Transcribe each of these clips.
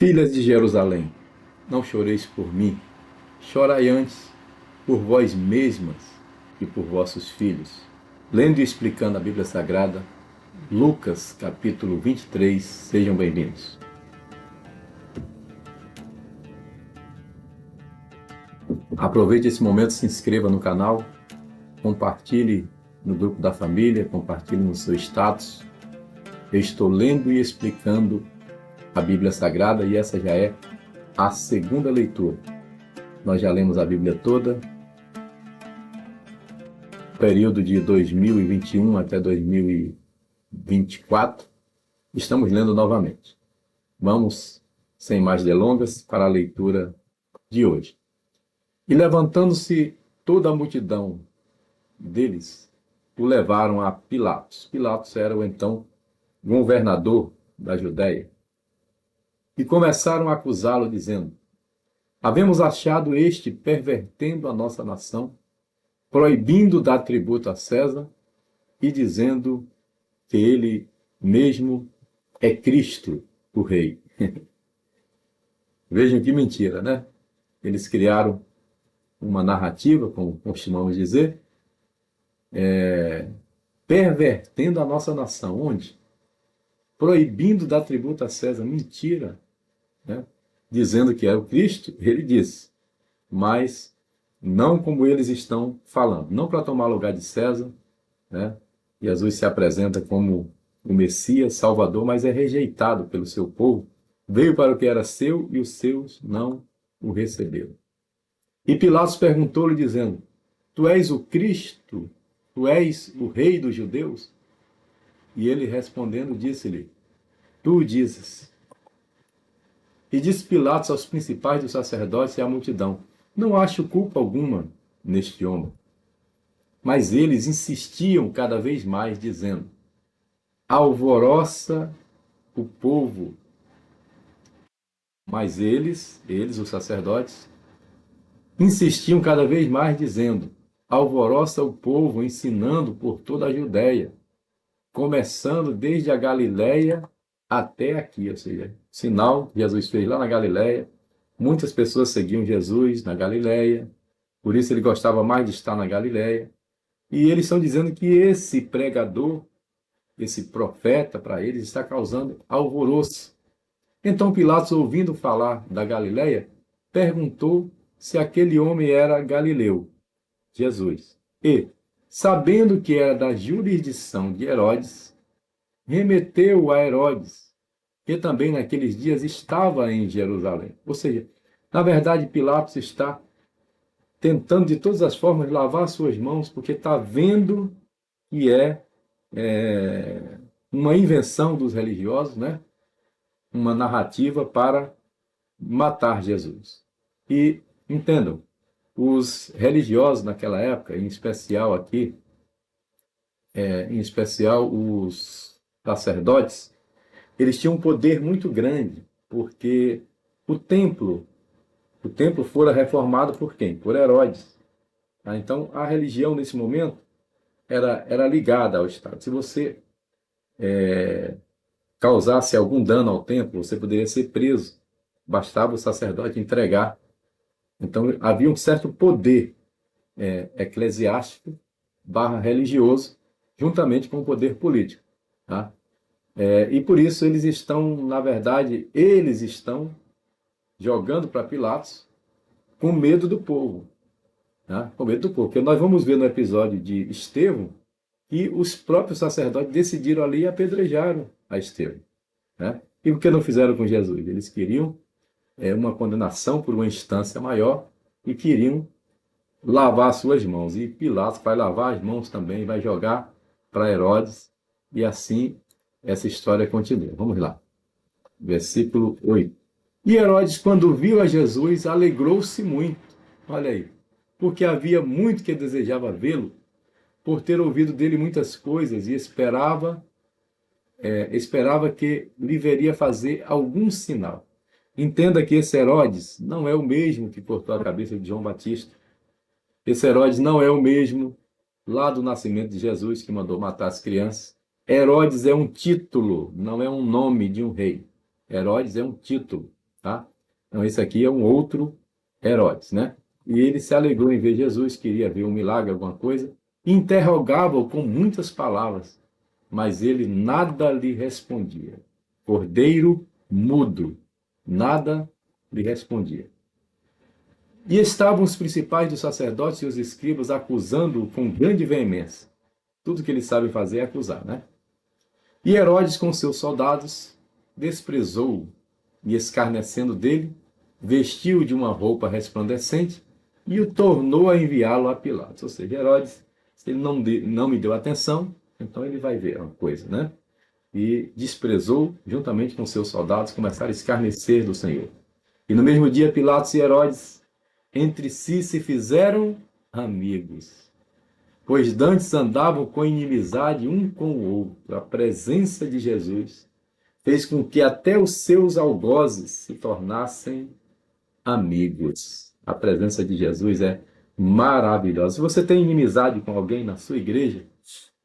Filhas de Jerusalém, não choreis por mim, chorai antes por vós mesmas e por vossos filhos. Lendo e explicando a Bíblia Sagrada, Lucas capítulo 23, sejam bem-vindos. Aproveite esse momento, se inscreva no canal, compartilhe no grupo da família, compartilhe no seu status. Eu estou lendo e explicando a Bíblia Sagrada e essa já é a segunda leitura. Nós já lemos a Bíblia toda, período de 2021 até 2024. Estamos lendo novamente. Vamos, sem mais delongas, para a leitura de hoje. E levantando-se toda a multidão deles, o levaram a Pilatos. Pilatos era o então governador da Judéia. E começaram a acusá-lo, dizendo: havemos achado este pervertendo a nossa nação, proibindo dar tributo a César e dizendo que ele mesmo é Cristo, o Rei. Vejam que mentira, né? Eles criaram uma narrativa, como costumamos dizer, pervertendo a nossa nação. Onde? Proibindo dar tributo a César. Mentira, né? Dizendo que é o Cristo, ele disse, mas não como eles estão falando, não para tomar lugar de César, né? Jesus se apresenta como o Messias, Salvador, mas é rejeitado pelo seu povo. Veio para o que era seu e os seus não o receberam. E Pilatos perguntou-lhe, dizendo: tu és o Cristo? Tu és o Rei dos judeus? E ele respondendo disse-lhe: tu o dizes. E disse Pilatos aos principais dos sacerdotes e à multidão: não acho culpa alguma neste homem. Mas eles insistiam cada vez mais, dizendo: alvoroça o povo. Mas eles, os sacerdotes, insistiam cada vez mais, dizendo: alvoroça o povo, ensinando por toda a Judéia, começando desde a Galileia até aqui. Ou seja, sinal que Jesus fez lá na Galileia. Muitas pessoas seguiam Jesus na Galileia, por isso ele gostava mais de estar na Galileia. E eles estão dizendo que esse pregador, esse profeta, para eles, está causando alvoroço. Então Pilatos, ouvindo falar da Galileia, perguntou se aquele homem era galileu, Jesus. E, sabendo que era da jurisdição de Herodes, remeteu a Herodes, que também naqueles dias estava em Jerusalém. Ou seja, na verdade, Pilatos está tentando de todas as formas lavar suas mãos, porque está vendo que é uma invenção dos religiosos, né? Uma narrativa para matar Jesus. E entendam, os religiosos naquela época, em especial aqui, em especial os sacerdotes, eles tinham um poder muito grande, porque o templo fora reformado por quem? Por Herodes. Tá? Então, a religião, nesse momento, era ligada ao Estado. Se você causasse algum dano ao templo, você poderia ser preso. Bastava o sacerdote entregar. Então, havia um certo poder eclesiástico / religioso, juntamente com o poder político. Tá? E por isso eles estão, na verdade, jogando para Pilatos com medo do povo. Tá? Com medo do povo. Porque nós vamos ver no episódio de Estevão que os próprios sacerdotes decidiram ali e apedrejaram a Estevão. Né? E o que não fizeram com Jesus? Eles queriam uma condenação por uma instância maior e queriam lavar suas mãos. E Pilatos vai lavar as mãos também, vai jogar para Herodes, e assim essa história continua. Vamos lá. Versículo 8. E Herodes, quando viu a Jesus, alegrou-se muito. Olha aí. Porque havia muito que desejava vê-lo, por ter ouvido dele muitas coisas, e esperava que lhe veria fazer algum sinal. Entenda que esse Herodes não é o mesmo que cortou a cabeça de João Batista. Esse Herodes não é o mesmo lá do nascimento de Jesus, que mandou matar as crianças. Herodes é um título, não é um nome de um rei. Herodes é um título. tá? Então, esse aqui é um outro Herodes, né? E ele se alegrou em ver Jesus, queria ver um milagre, alguma coisa, interrogava-o com muitas palavras, mas ele nada lhe respondia. Cordeiro mudo, nada lhe respondia. E estavam os principais dos sacerdotes e os escribas acusando-o com grande veemência. Tudo que eles sabem fazer é acusar, né? E Herodes, com seus soldados, desprezou-o e, escarnecendo dele, vestiu-o de uma roupa resplandecente e o tornou a enviá-lo a Pilatos. Ou seja, Herodes, se ele não me deu atenção, então ele vai ver uma coisa, né? E desprezou, juntamente com seus soldados, começaram a escarnecer do Senhor. E no mesmo dia, Pilatos e Herodes entre si se fizeram amigos, pois dantes andavam com inimizade um com o outro. A presença de Jesus fez com que até os seus algozes se tornassem amigos. A presença de Jesus é maravilhosa. Se você tem inimizade com alguém na sua igreja,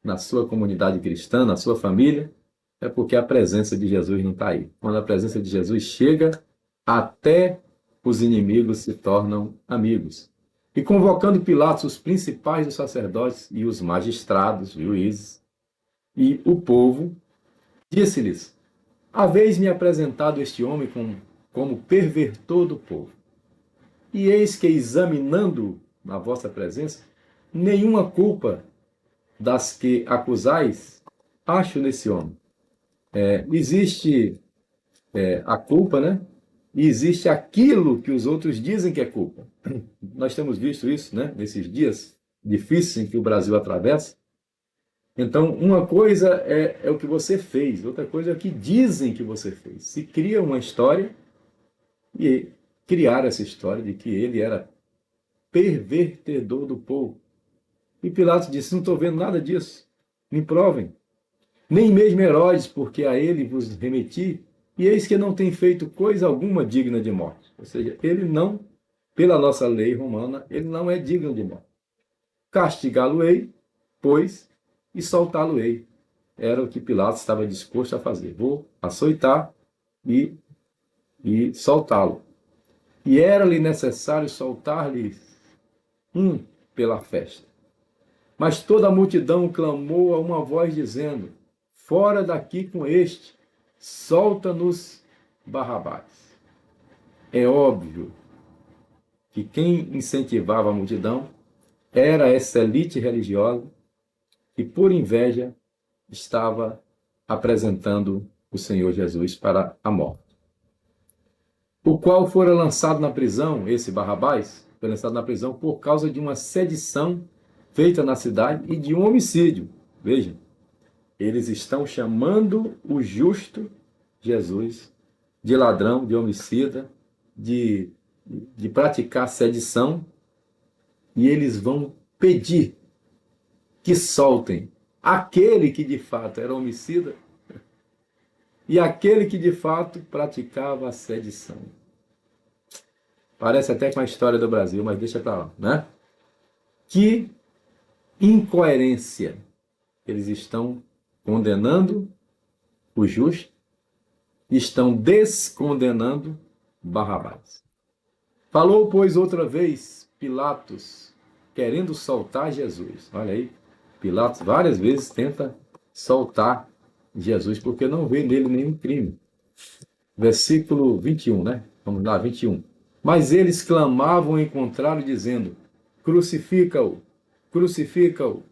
na sua comunidade cristã, na sua família, é porque a presença de Jesus não está aí. Quando a presença de Jesus chega, até os inimigos se tornam amigos. E convocando Pilatos, os principais dos sacerdotes e os magistrados, juízes, e o povo, disse-lhes: haveis-me apresentado este homem como pervertor do povo. E eis que, examinando na vossa presença, nenhuma culpa das que acusais acho nesse homem. Existe a culpa, né? E existe aquilo que os outros dizem que é culpa. Nós temos visto isso, né? Nesses dias difíceis em que o Brasil atravessa. Então, uma coisa é o que você fez, outra coisa é o que dizem que você fez. Se cria uma história e criar essa história de que ele era pervertedor do povo. E Pilatos disse: não estou vendo nada disso, me provem. Nem mesmo Herodes, porque a ele vos remeti, e eis que não tem feito coisa alguma digna de morte. Ou seja, ele não, pela nossa lei romana, ele não é digno de morte. Castigá-lo-ei, pois, e soltá-lo-ei. Era o que Pilatos estava disposto a fazer. Vou açoitar e soltá-lo. E era-lhe necessário soltar-lhe um pela festa. Mas toda a multidão clamou a uma voz, dizendo: fora daqui com este, solta-nos Barrabás. É óbvio que quem incentivava a multidão era essa elite religiosa que, por inveja, estava apresentando o Senhor Jesus para a morte. O qual fora lançado na prisão, esse Barrabás, foi lançado na prisão por causa de uma sedição feita na cidade e de um homicídio. Vejam, eles estão chamando o justo Jesus de ladrão, de homicida, de praticar sedição, e eles vão pedir que soltem aquele que de fato era homicida e aquele que de fato praticava a sedição. Parece até com a história do Brasil, mas deixa para lá, né? Que incoerência! Eles estão condenando o justo e estão descondenando Barrabás. Falou, pois, outra vez Pilatos, querendo soltar Jesus. Olha aí, Pilatos várias vezes tenta soltar Jesus, porque não vê nele nenhum crime. Versículo 21, né? Vamos lá, 21. Mas eles clamavam em contrário, dizendo: crucifica-o, crucifica-o.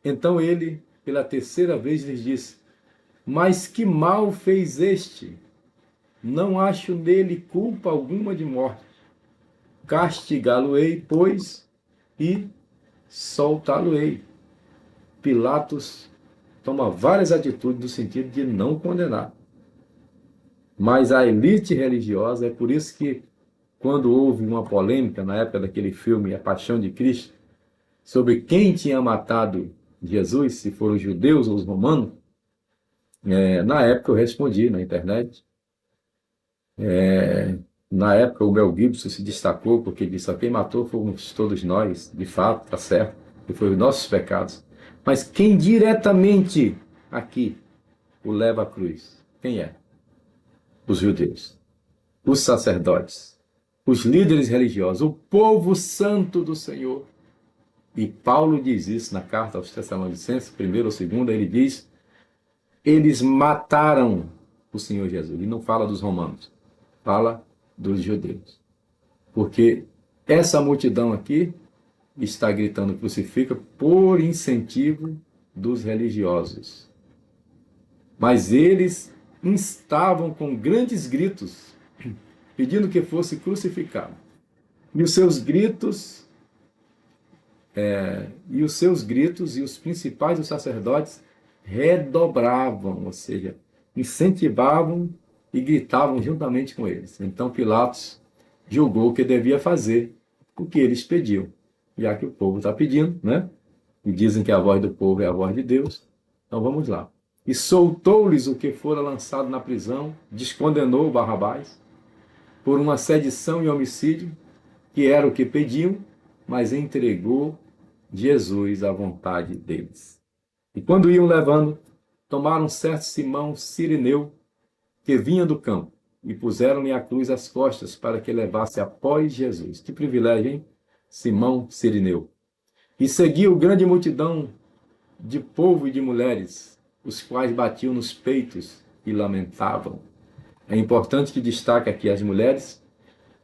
Então ele, pela terceira vez, lhes disse: mas que mal fez este? Não acho nele culpa alguma de morte. Castigá-lo-ei, pois, e soltá-lo-ei. Pilatos toma várias atitudes no sentido de não condenar. Mas a elite religiosa, é por isso que, quando houve uma polêmica, na época daquele filme A Paixão de Cristo, sobre quem tinha matado Jesus, se foram os judeus ou os romanos, na época eu respondi na internet. Na época o Mel Gibson se destacou porque disse: quem matou fomos todos nós, de fato, está certo, que foi os nossos pecados. Mas quem diretamente aqui o leva à cruz? Quem é? os judeus, os sacerdotes, os líderes religiosos, o povo santo do Senhor. E Paulo diz isso na carta aos Tessalonicenses, primeira ou segunda, ele diz: eles mataram o Senhor Jesus. Ele não fala dos romanos, fala dos judeus. Porque essa multidão aqui está gritando crucifica por incentivo dos religiosos. Mas eles instavam com grandes gritos, pedindo que fosse crucificado. E os seus gritos, e os principais dos sacerdotes redobravam, ou seja, incentivavam e gritavam juntamente com eles. Então Pilatos julgou que devia fazer o que eles pediam, já que o povo está pedindo, né? E dizem que a voz do povo é a voz de Deus. Então vamos lá. E soltou-lhes o que fora lançado na prisão, descondenou Barrabás por uma sedição e homicídio, que era o que pediam, mas entregou Jesus à vontade deles. E quando iam levando, tomaram certo Simão Cirineu, que vinha do campo, e puseram-lhe a cruz às costas para que levasse após Jesus. Que privilégio, hein? Simão Cirineu. E seguiu grande multidão de povo e de mulheres, os quais batiam nos peitos e lamentavam. É importante que destaque aqui as mulheres,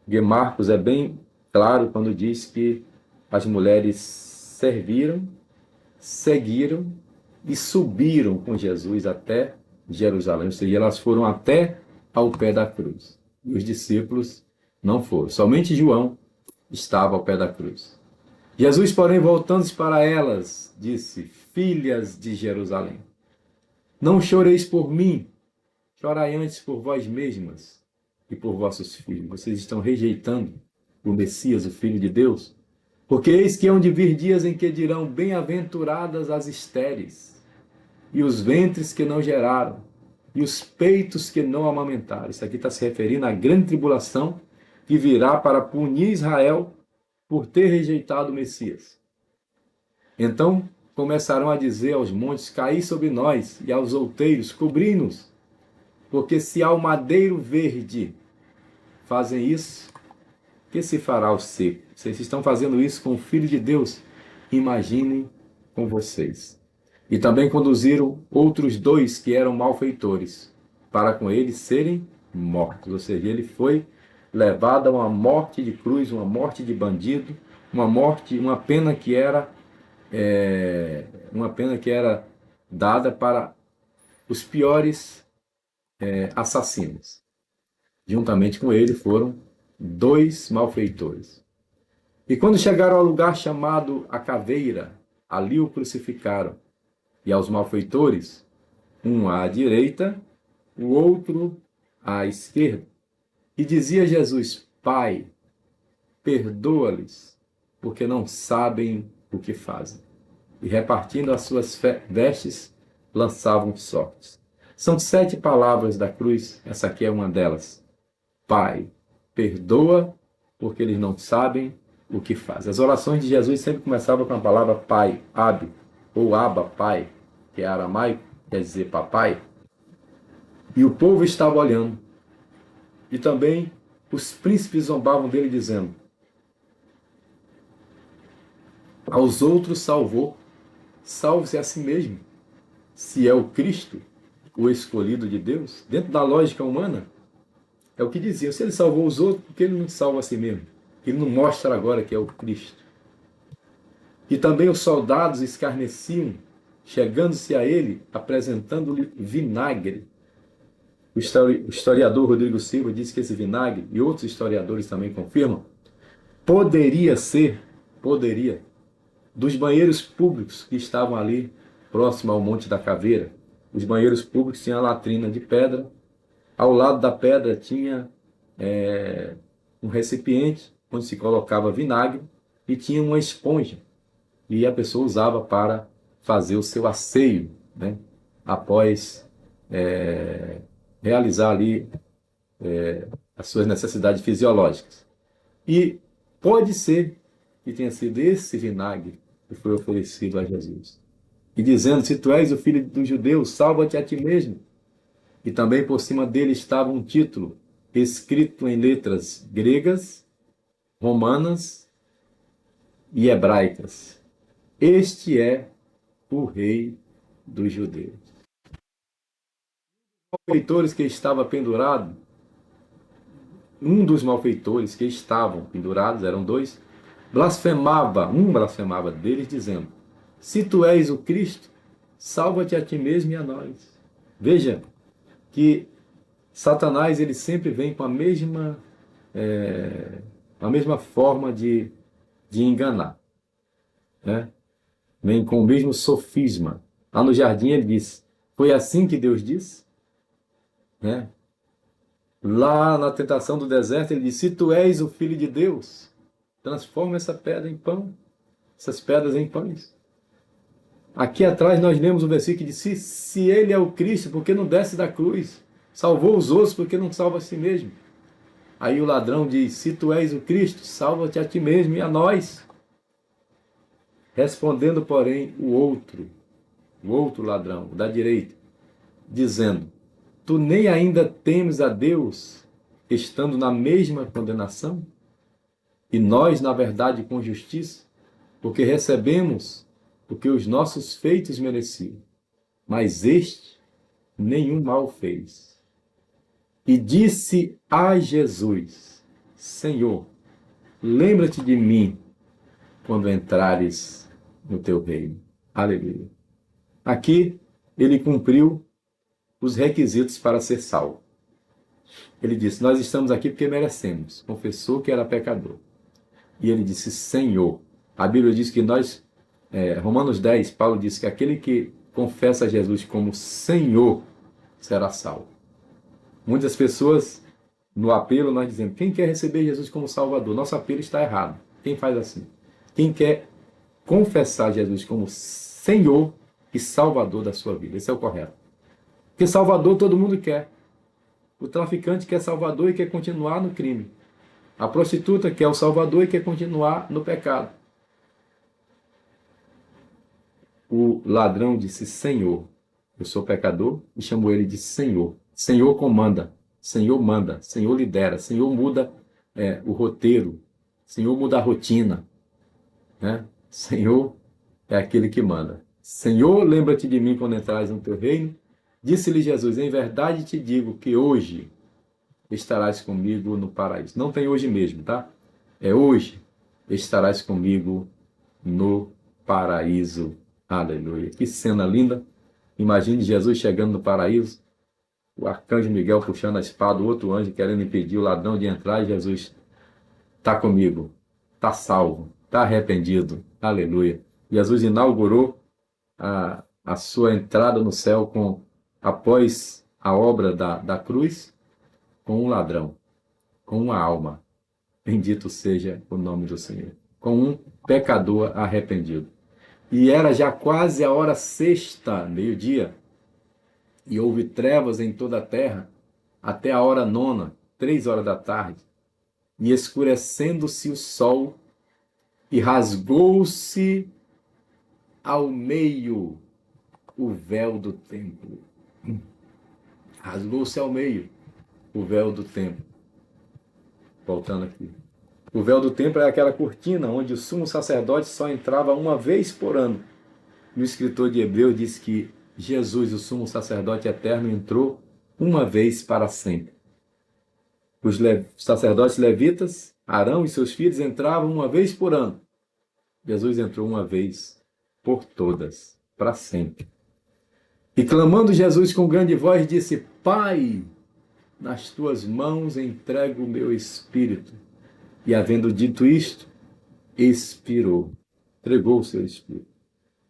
porque Marcos é bem claro quando diz que as mulheres serviram, seguiram e subiram com Jesus até Jerusalém, ou seja, elas foram até ao pé da cruz. E os discípulos não foram, somente João estava ao pé da cruz. Jesus, porém, voltando-se para elas, disse: filhas de Jerusalém, não choreis por mim, chorai antes por vós mesmas e por vossos filhos. Vocês estão rejeitando o Messias, o Filho de Deus, porque eis que hão de vir dias em que dirão: bem-aventuradas as estéreis, e os ventres que não geraram, e os peitos que não amamentaram. Isso aqui está se referindo à grande tribulação que virá para punir Israel por ter rejeitado o Messias. Então começarão a dizer aos montes: caí sobre nós, e aos outeiros: cobri-nos. Porque se ao madeiro verde fazem isso, que se fará ao seco? Vocês estão fazendo isso com o Filho de Deus, imaginem com vocês. E também conduziram outros dois que eram malfeitores, para com eles serem mortos. Ou seja, ele foi levado a uma morte de cruz, uma morte de bandido, uma pena que era dada para os piores assassinos. Juntamente com ele foram dois malfeitores. E quando chegaram ao lugar chamado a Caveira, ali o crucificaram. E aos malfeitores, um à direita, o outro à esquerda. E dizia Jesus: Pai, perdoa-lhes, porque não sabem o que fazem. E repartindo as suas vestes, lançavam sortes. São 7 palavras da cruz, essa aqui é uma delas. Pai, perdoa, porque eles não sabem o que fazem. As orações de Jesus sempre começavam com a palavra Pai, Ab, ou Abba, Pai, que é aramaico, quer dizer papai. E o povo estava olhando. E também os príncipes zombavam dele, dizendo: aos outros salvou, salve-se a si mesmo, se é o Cristo, o escolhido de Deus. Dentro da lógica humana, é o que diziam: se ele salvou os outros, por que ele não salva a si mesmo? Ele não mostra agora que é o Cristo. E também os soldados escarneciam, chegando-se a ele, apresentando-lhe vinagre. O historiador Rodrigo Silva diz que esse vinagre, e outros historiadores também confirmam, poderia, dos banheiros públicos que estavam ali, próximo ao Monte da Caveira. Os banheiros públicos tinham a latrina de pedra, ao lado da pedra tinha um recipiente onde se colocava vinagre e tinha uma esponja, e a pessoa usava para fazer o seu asseio, né? Após realizar ali as suas necessidades fisiológicas. E pode ser que tenha sido esse vinagre que foi oferecido a Jesus. E dizendo: se tu és o filho dos judeus, salva-te a ti mesmo. E também por cima dele estava um título escrito em letras gregas, romanas e hebraicas: Este é o Rei dos Judeus. Malfeitores que estava pendurado, um dos malfeitores que estavam pendurados, eram dois, blasfemava deles, dizendo: Se tu és o Cristo, salva-te a ti mesmo e a nós. Veja que Satanás ele sempre vem com a mesma forma de enganar, né? Vem com o mesmo sofisma. Lá no jardim ele diz: foi assim que Deus disse, né? Lá na tentação do deserto ele diz: se tu és o filho de Deus, transforma essa pedra em pão, essas pedras em pães. Aqui atrás nós lemos o versículo que diz: se ele é o Cristo, por que não desce da cruz? Salvou os outros, por que não salva a si mesmo? Aí o ladrão diz: se tu és o Cristo, salva-te a ti mesmo e a nós. Respondendo, porém, o outro ladrão, da direita, dizendo: tu nem ainda temes a Deus, estando na mesma condenação? E nós, na verdade, com justiça, porque recebemos o que os nossos feitos mereciam. Mas este nenhum mal fez. E disse a Jesus: Senhor, lembra-te de mim quando entrares no teu reino. Aleluia. Aqui ele cumpriu os requisitos para ser salvo. Ele disse: nós estamos aqui porque merecemos. Confessou que era pecador. E ele disse: Senhor. A Bíblia diz que nós, Romanos 10, Paulo diz que aquele que confessa a Jesus como Senhor será salvo. Muitas pessoas, no apelo, nós dizemos: quem quer receber Jesus como Salvador? Nosso apelo está errado. Quem faz assim? Quem quer confessar Jesus como Senhor e Salvador da sua vida. Esse é o correto. Porque Salvador todo mundo quer. O traficante quer Salvador e quer continuar no crime. A prostituta quer o Salvador e quer continuar no pecado. O ladrão disse: Senhor, eu sou pecador, e chamou ele de Senhor. Senhor comanda, Senhor manda, Senhor lidera, Senhor muda o roteiro, Senhor muda a rotina, né? Senhor é aquele que manda. Senhor, lembra-te de mim quando entrares no teu reino. Disse-lhe Jesus: em verdade te digo que hoje estarás comigo no paraíso. Não tem hoje mesmo, tá? É hoje estarás comigo no paraíso. Aleluia. Que cena linda. Imagine Jesus chegando no paraíso, o arcanjo Miguel puxando a espada, o outro anjo querendo impedir o ladrão de entrar, e Jesus está comigo, está salvo, está arrependido. Aleluia. Jesus inaugurou a sua entrada no céu após a obra da cruz, com um ladrão, com uma alma. Bendito seja o nome do Senhor. Com um pecador arrependido. E era já quase a hora sexta, meio-dia, e houve trevas em toda a terra, até a hora nona, 3 horas da tarde. E escurecendo-se o sol, e rasgou-se ao meio o véu do templo. Rasgou-se ao meio o véu do templo. Voltando aqui. O véu do templo é aquela cortina onde o sumo sacerdote só entrava uma vez por ano. E o escritor de Hebreus diz que Jesus, o sumo sacerdote eterno, entrou uma vez para sempre. Os sacerdotes levitas, Arão e seus filhos, entravam uma vez por ano. Jesus entrou uma vez por todas, para sempre. E clamando Jesus com grande voz, disse: Pai, nas tuas mãos entrego o meu espírito. E havendo dito isto, expirou, entregou o seu espírito.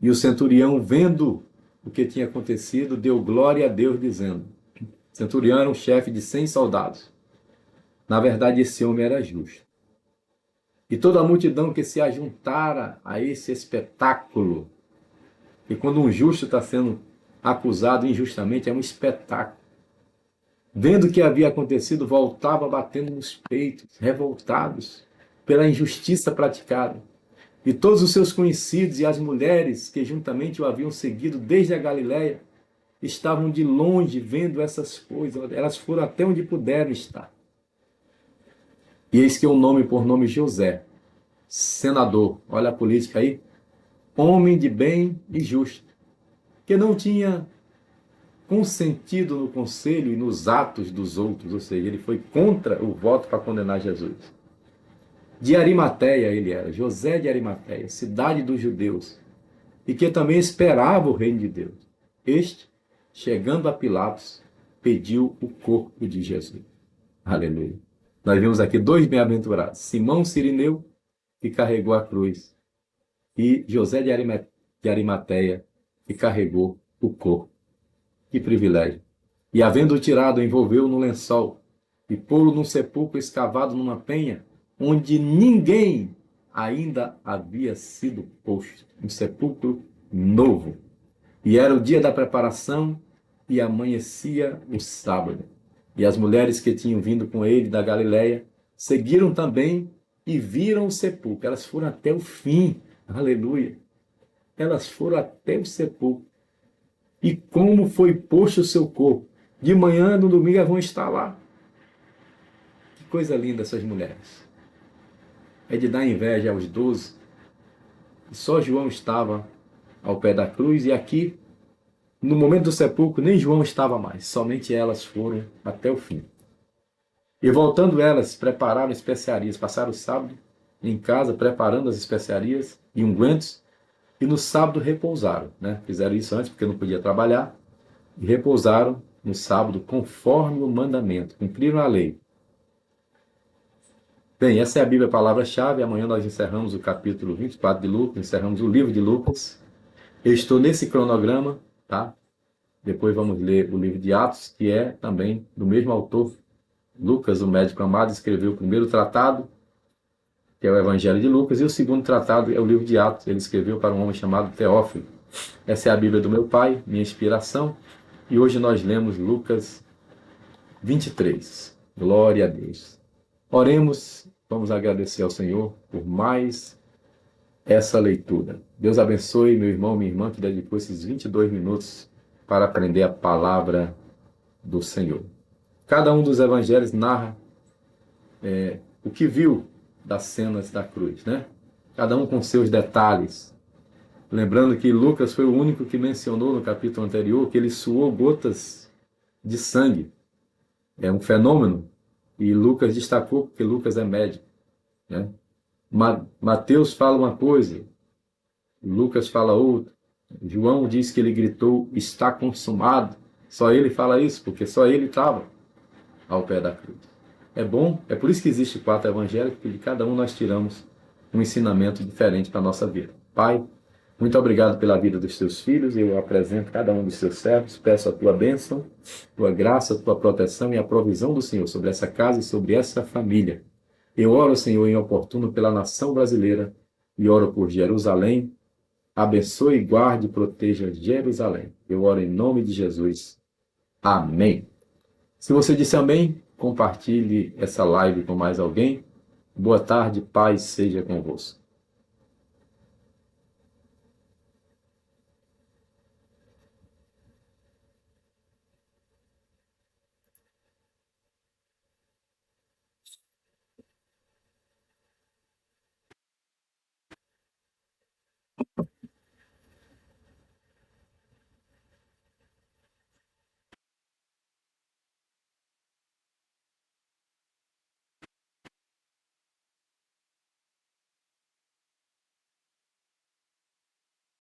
E o centurião, vendo o que tinha acontecido, deu glória a Deus, dizendo: o centurião era um chefe de 100 soldados. Na verdade, esse homem era justo. E toda a multidão que se ajuntara a esse espetáculo, e quando um justo está sendo acusado injustamente, é um espetáculo. Vendo o que havia acontecido, voltava batendo nos peitos, revoltados pela injustiça praticada. E todos os seus conhecidos e as mulheres que juntamente o haviam seguido desde a Galiléia estavam de longe vendo essas coisas, elas foram até onde puderam estar. E eis que um nome por nome José, senador, olha a política aí, homem de bem e justo, que não tinha consentido no conselho e nos atos dos outros, ou seja, ele foi contra o voto para condenar Jesus. De Arimateia ele era, José de Arimateia, cidade dos judeus, e que também esperava o reino de Deus. Este, chegando a Pilatos, pediu o corpo de Jesus. Aleluia. Nós vemos aqui dois bem-aventurados, Simão Cirineu, que carregou a cruz, e José de Arimateia, que carregou o corpo. Que privilégio! E havendo-o tirado, envolveu-o no lençol, e pô-lo num sepulcro escavado numa penha, onde ninguém ainda havia sido posto. Um sepulcro novo. E era o dia da preparação, e amanhecia o sábado. E as mulheres que tinham vindo com ele da Galiléia seguiram também e viram o sepulcro. Elas foram até o fim. Aleluia! Elas foram até o sepulcro. E como foi posto o seu corpo. De manhã, no domingo, elas vão estar lá. Que coisa linda essas mulheres. É de dar inveja aos 12. E só João estava ao pé da cruz. E aqui, no momento do sepulcro, nem João estava mais. Somente elas foram até o fim. E voltando elas, prepararam especiarias. Passaram o sábado em casa, preparando as especiarias e ungüentos. E no sábado repousaram, né? Fizeram isso antes porque não podia trabalhar. E repousaram no sábado conforme o mandamento. Cumpriram a lei. Bem, essa é a Bíblia, a palavra-chave. Amanhã nós encerramos o capítulo 24 de Lucas, encerramos o livro de Lucas. Eu estou nesse cronograma, tá? Depois vamos ler o livro de Atos, que é também do mesmo autor. Lucas, o médico amado, escreveu o primeiro tratado, que é o Evangelho de Lucas, e o segundo tratado é o livro de Atos. Ele escreveu para um homem chamado Teófilo. Essa é a Bíblia do meu pai, minha inspiração, e hoje nós lemos Lucas 23. Glória a Deus. Oremos, vamos agradecer ao Senhor por mais essa leitura. Deus abençoe meu irmão, minha irmã, que dedicou esses 22 minutos para aprender a palavra do Senhor. Cada um dos evangelhos narra o que viu das cenas da cruz, né? Cada um com seus detalhes. Lembrando que Lucas foi o único que mencionou no capítulo anterior que ele suou gotas de sangue. É um fenômeno. E Lucas destacou porque Lucas é médico, né? Mateus fala uma coisa, Lucas fala outra. João diz que ele gritou, está consumado. Só ele fala isso, porque só ele estava ao pé da cruz. É bom, é por isso que existe 4 evangelhos, porque de cada um nós tiramos um ensinamento diferente para a nossa vida. Pai, muito obrigado pela vida dos teus filhos. Eu apresento cada um dos teus servos. Peço a tua bênção, tua graça, tua proteção e a provisão do Senhor sobre essa casa e sobre essa família. Eu oro, Senhor, em oportuno pela nação brasileira e oro por Jerusalém. Abençoe, guarde e proteja Jerusalém. Eu oro em nome de Jesus. Amém. Se você disse amém, compartilhe essa live com mais alguém. Boa tarde, paz seja convosco.